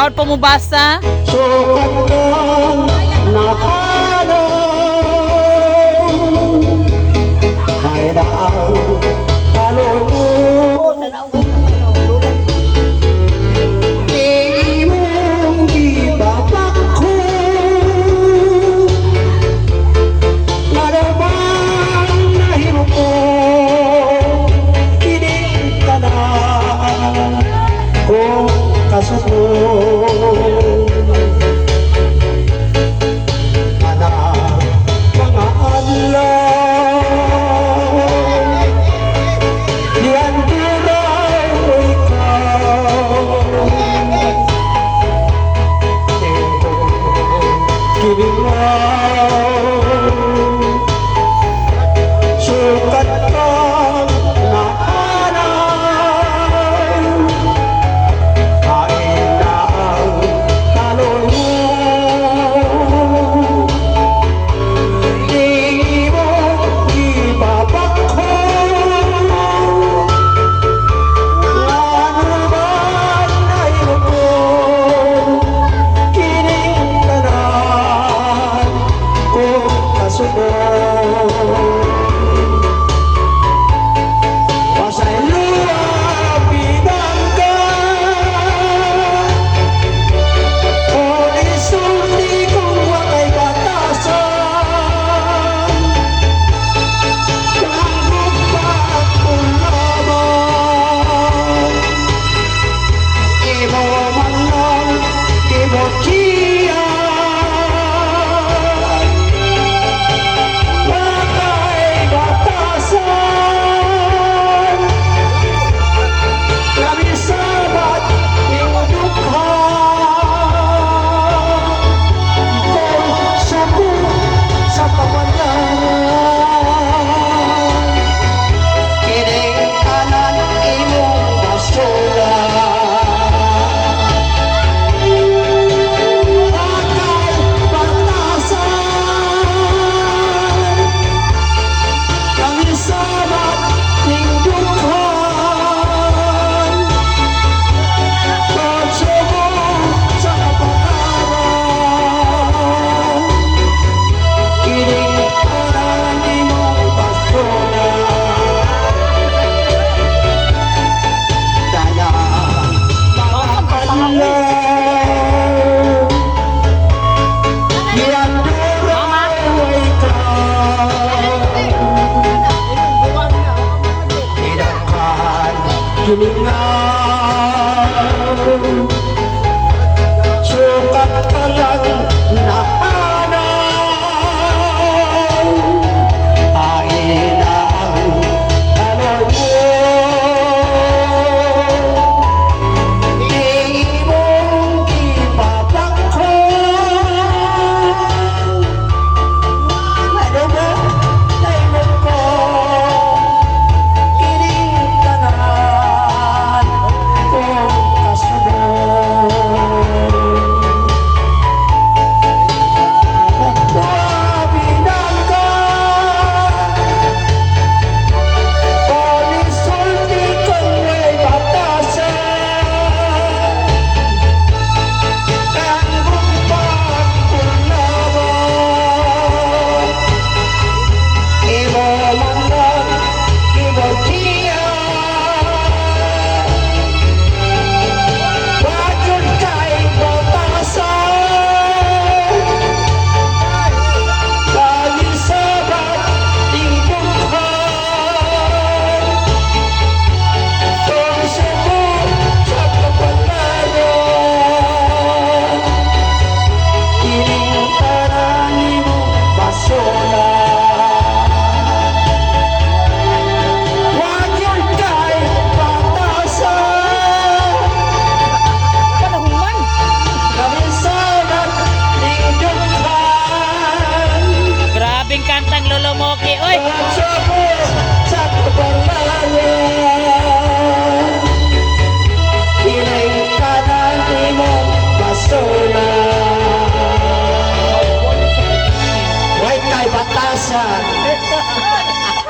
Bawal po mo basa. Sukat kang nakalaw, ay naaw kalulong. Di mong ibabak ko, maramang nahimo ko, kinig ka na kung kasubok. Sukat kang nahanay, kain na ang talon mo. Di mo ibabak ko, ano man ay mo, kinig ka na kung kasubok. Hilingan, sukat ka lang nahanay, kain na ang talon mo. Di mong ibabak ko, ano ba naimot ko, kinig ka na kung kasubok. Binangga, polisulti kung may batasan, ang bumpak pulawan, ibo man lang, ibo diyan. Wajon kay batasan, dahil sabat tingguhan, kung subok sa kapalaran, kining tarani mo basolan. Wajon kay batasan, dahil sabat tingguhan, Grabing kantang Lolo Moki. Oy! subok sa kapalaran, kining tarani mo basolan. Way kay batasan.